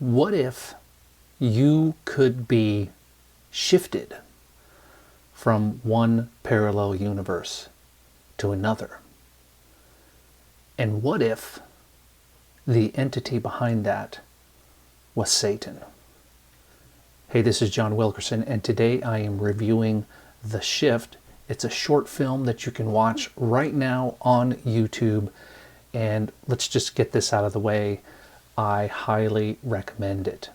What if you could be shifted from one parallel universe to another? And what if the entity behind that was Satan? Hey, this is John Wilkerson, and today I am reviewing The Shift. It's a short film that you can watch right now on YouTube, and let's just get this out of the way. I highly recommend it.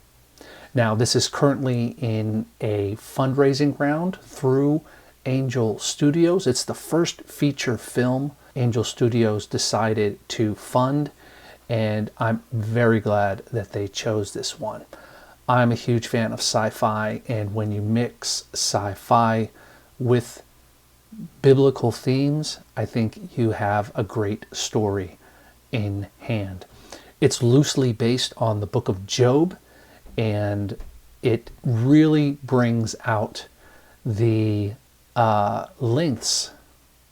Now, this is currently in a fundraising round through Angel Studios. It's the first feature film Angel Studios decided to fund, and I'm very glad that they chose this one. I'm a huge fan of sci-fi, and when you mix sci-fi with biblical themes, I think you have a great story in hand. It's loosely based on the book of Job, and it really brings out the lengths,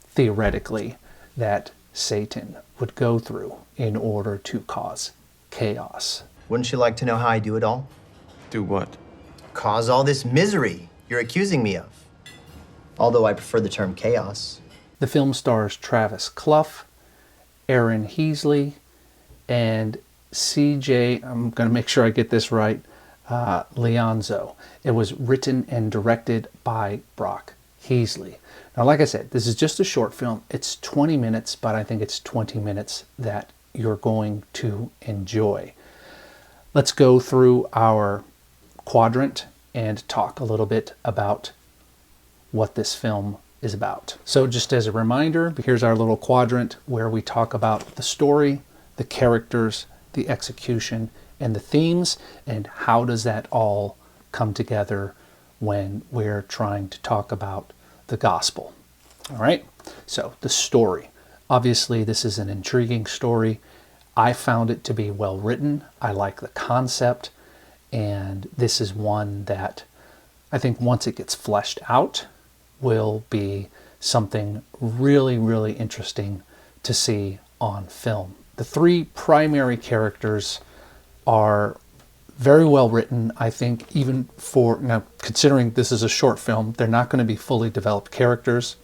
theoretically, that Satan would go through in order to cause chaos. Wouldn't you like to know how I do it all? Do what? Cause all this misery you're accusing me of. Although I prefer the term chaos. The film stars Travis Cluff, Erin Heasley, and Ceejay, I'm going to make sure I get this right, Leonzo. It was written and directed by Brock Heasley. Now, like I said, this is just a short film. It's 20 minutes, but I think it's 20 minutes that you're going to enjoy. Let's go through our quadrant and talk a little bit about what this film is about. So just as a reminder, here's our little quadrant where we talk about the story, the characters, the execution, and the themes, and how does that all come together when we're trying to talk about the gospel. All right, so the story. Obviously, this is an intriguing story. I found it to be well written. I like the concept, and this is one that I think once it gets fleshed out will be something really, really interesting to see on film. The three primary characters are very well written. I think even for, now considering this is a short film, they're not going to be fully developed characters,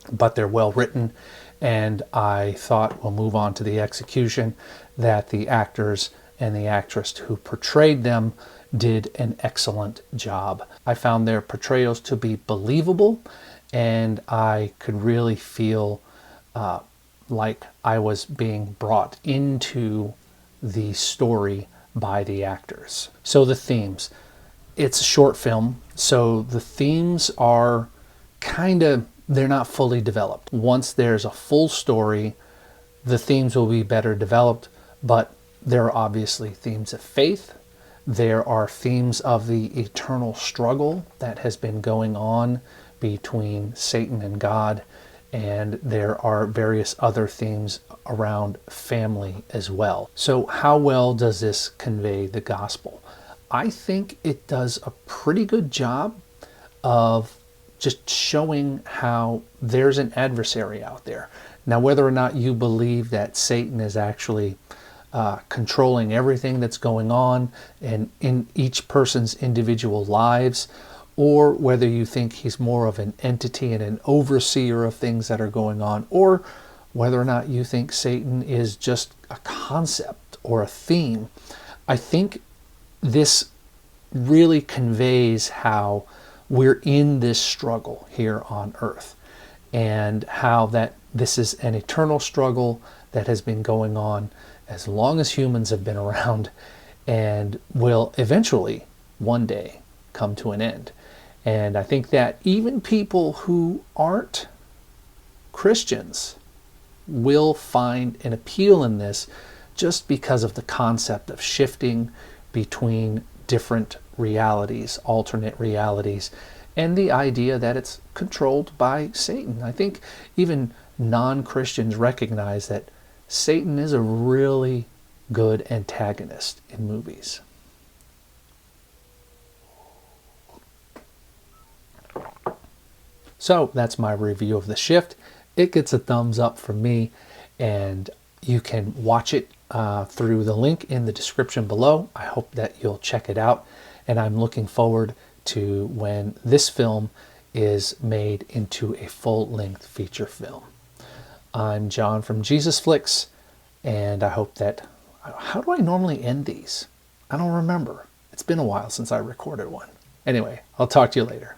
but they're well written. And I thought, we'll move on to the execution, that the actors and the actress who portrayed them did an excellent job. I found their portrayals to be believable, and I could really feel like I was being brought into the story by the actors. So the themes. It's a short film, so the themes are they're not fully developed. Once there's a full story, the themes will be better developed, but there are obviously themes of faith. There are themes of the eternal struggle that has been going on between Satan and God, and there are various other themes around family as well. So how well does this convey the gospel? I think it does a pretty good job of just showing how there's an adversary out there. Now, whether or not you believe that Satan is actually controlling everything that's going on and in each person's individual lives, or whether you think he's more of an entity and an overseer of things that are going on, or whether or not you think Satan is just a concept or a theme, I think this really conveys how we're in this struggle here on earth, and how that this is an eternal struggle that has been going on as long as humans have been around, and will eventually one day come to an end. And I think that even people who aren't Christians will find an appeal in this, just because of the concept of shifting between different realities, alternate realities, and the idea that it's controlled by Satan. I think even non-Christians recognize that Satan is a really good antagonist in movies. So that's my review of The Shift. It gets a thumbs up from me, and you can watch it through the link in the description below. I hope that you'll check it out, and I'm looking forward to when this film is made into a full-length feature film. I'm John from Jesus Flicks, and I hope that... How do I normally end these? I don't remember. It's been a while since I recorded one. Anyway, I'll talk to you later.